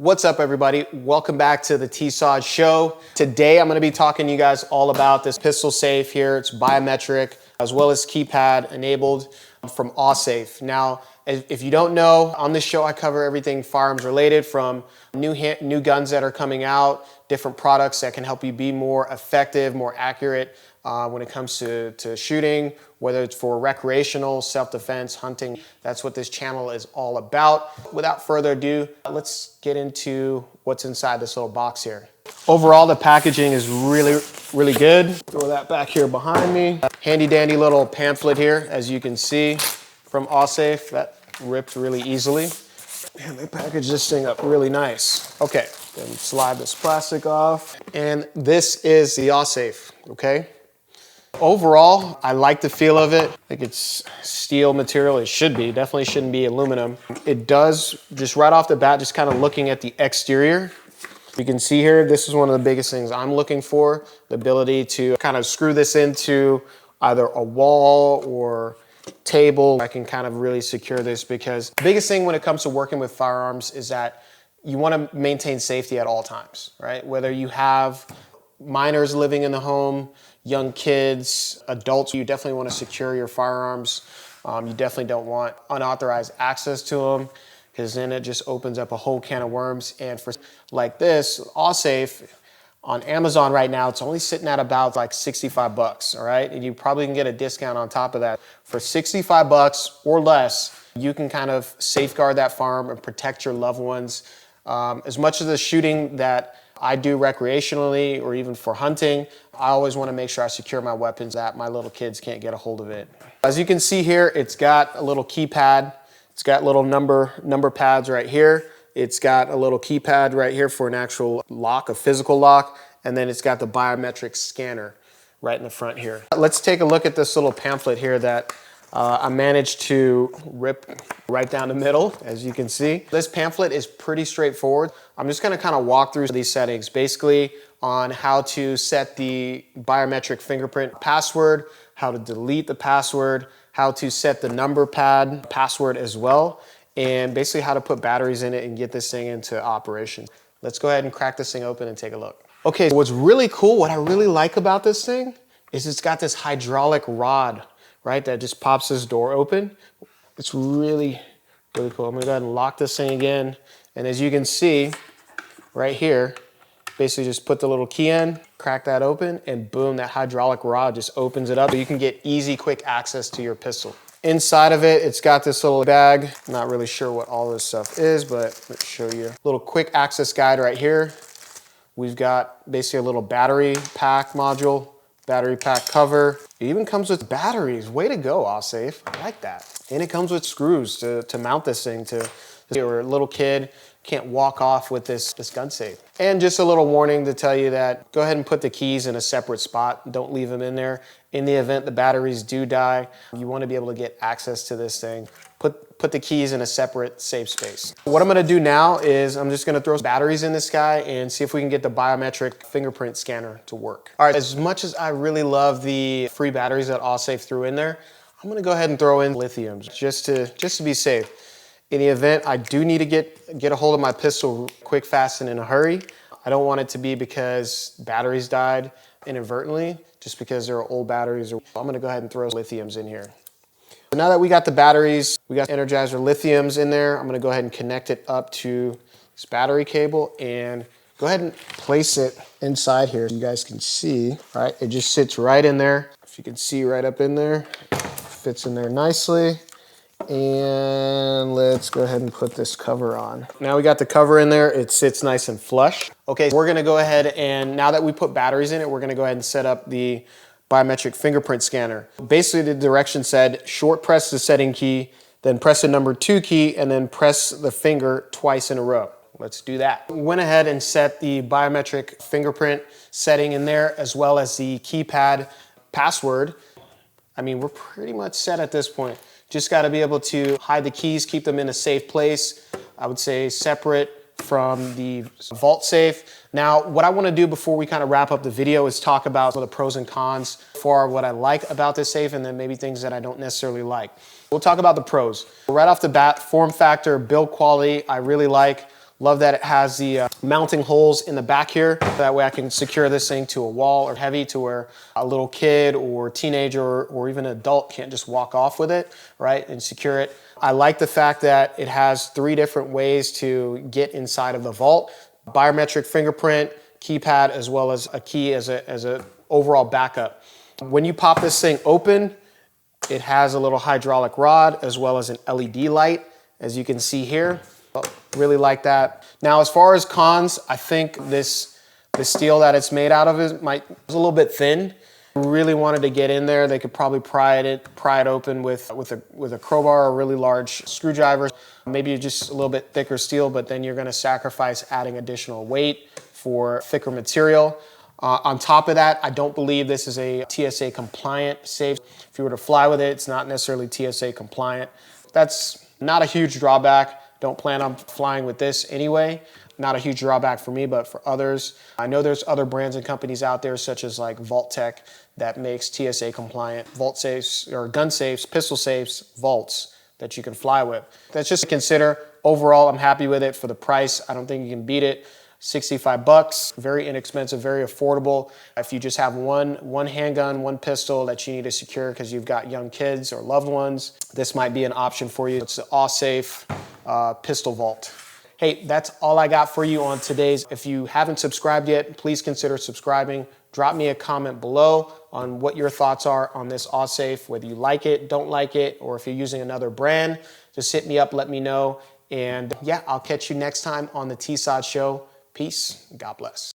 What's up, everybody? Welcome back to the TSOD show. Today, I'm going to be talking to you guys all about this pistol safe here. It's biometric as well as keypad enabled from AllSafe. Now, if you don't know, on this show, I cover everything firearms related, from new guns that are coming out, different products that can help you be more effective, more accurate when it comes to shooting, whether it's for recreational, self-defense, hunting. That's what this channel is all about. Without further ado, let's get into what's inside this little box here. Overall, the packaging is really good. Throw that back here behind me. Handy dandy little pamphlet here, as you can see, from AllSafe. That ripped really easily. And they packaged this thing up really nice. Okay, then slide this plastic off. And this is the AllSafe, okay? Overall, I like the feel of it. I think it's steel material. It should be, definitely shouldn't be aluminum. It does, just right off the bat, just kind of looking at the exterior, you can see here, this is one of the biggest things I'm looking for, the ability to kind of screw this into either a wall or table. I can kind of really secure this, because the biggest thing when it comes to working with firearms is that you want to maintain safety at all times, right? Whether you have minors living in the home, young kids, adults, you definitely want to secure your firearms. You definitely don't want unauthorized access to them, because then it just opens up a whole can of worms. And for like this, AllSafe on Amazon right now, it's only sitting at about like 65 bucks, all right? And you probably can get a discount on top of that. For 65 bucks or less, you can kind of safeguard that firearm and protect your loved ones. As much as the shooting that I do recreationally or even for hunting, I always want to make sure I secure my weapons that my little kids can't get a hold of it. As you can see here, it's got a little keypad. It's got little number pads right here. It's got a little keypad right here for an actual lock, a physical lock. And then it's got the biometric scanner right in the front here. Let's take a look at this little pamphlet here that I managed to rip right down the middle, as you can see. This pamphlet is pretty straightforward. I'm just gonna kind of walk through these settings, basically on how to set the biometric fingerprint password, how to delete the password, how to set the number pad password as well, and basically how to put batteries in it and get this thing into operation. Let's go ahead and crack this thing open and take a look. Okay, what's really cool, what I really like about this thing is it's got this hydraulic rod, right, that just pops this door open. It's really cool. I'm gonna go ahead and lock this thing again. And as you can see right here, basically just put the little key in, crack that open, and boom, that hydraulic rod just opens it up. So you can get easy, quick access to your pistol. Inside of it, it's got this little bag. I'm not really sure what all this stuff is, but let's show you. Little quick access guide right here. We've got basically a little battery pack module, battery pack cover. It even comes with batteries. Way to go, AllSafe. I like that. And it comes with screws to mount this thing to, or a little kid can't walk off with this gun safe. And just a little warning to tell you that go ahead and put the keys in a separate spot. Don't leave them in there. In the event the batteries do die, you want to be able to get access to this thing. Put the keys in a separate safe space. What I'm gonna do now is I'm just gonna throw batteries in this guy and see if we can get the biometric fingerprint scanner to work. All right, as much as I really love the free batteries that AllSafe threw in there, I'm gonna go ahead and throw in lithium just to be safe. In the event I do need to get a hold of my pistol quick, fast, and in a hurry, I don't want it to be because batteries died inadvertently, just because they're old batteries. I'm gonna go ahead and throw lithiums in here. So now that we got the batteries, we got Energizer lithiums in there, I'm gonna go ahead and connect it up to this battery cable and go ahead and place it inside here. You guys can see, right? It just sits right in there. If you can see right up in there, fits in there nicely. And let's go ahead and put this cover on. Now we got the cover in there, it sits nice and flush. Okay, we're gonna go ahead and now that we put batteries in it, we're gonna go ahead and set up the biometric fingerprint scanner. Basically the direction said short press the setting key, then press the number 2 key, and then press the finger twice in a row. Let's do that. We went ahead and set the biometric fingerprint setting in there, as well as the keypad password. I mean, we're pretty much set at this point. Just gotta be able to hide the keys, keep them in a safe place. I would say separate from the vault safe. Now, what I wanna do before we kind of wrap up the video is talk about the pros and cons for what I like about this safe, and then maybe things that I don't necessarily like. We'll talk about the pros. Right off the bat, form factor, build quality, I really like. Love that it has the mounting holes in the back here. That way I can secure this thing to a wall or heavy to where a little kid or teenager or even an adult can't just walk off with it, right, and secure it. I like the fact that it has 3 different ways to get inside of the vault. Biometric fingerprint, keypad, as well as a key as a overall backup. When you pop this thing open, it has a little hydraulic rod as well as an LED light, as you can see here. Really like that. Now, as far as cons, I think the steel that it's made out of is a little bit thin. Really wanted to get in there. They could probably pry it open with a crowbar or a really large screwdriver. Maybe just a little bit thicker steel, but then you're going to sacrifice adding additional weight for thicker material. On top of that, I don't believe this is a TSA compliant safe. If you were to fly with it, it's not necessarily TSA compliant. That's not a huge drawback. Don't plan on flying with this anyway. Not a huge drawback for me, but for others. I know there's other brands and companies out there, such as like Vault Tech, that makes TSA compliant vault safes or gun safes, pistol safes, vaults that you can fly with. That's just to consider. Overall, I'm happy with it for the price. I don't think you can beat it. 65 bucks, very inexpensive, very affordable. If you just have one handgun, one pistol that you need to secure because you've got young kids or loved ones, this might be an option for you. It's the AwSafe pistol vault. Hey, that's all I got for you on today's. If you haven't subscribed yet, please consider subscribing. Drop me a comment below on what your thoughts are on this AwSafe, whether you like it, don't like it, or if you're using another brand. Just hit me up, let me know. And yeah, I'll catch you next time on the TSOD show. Peace. God bless.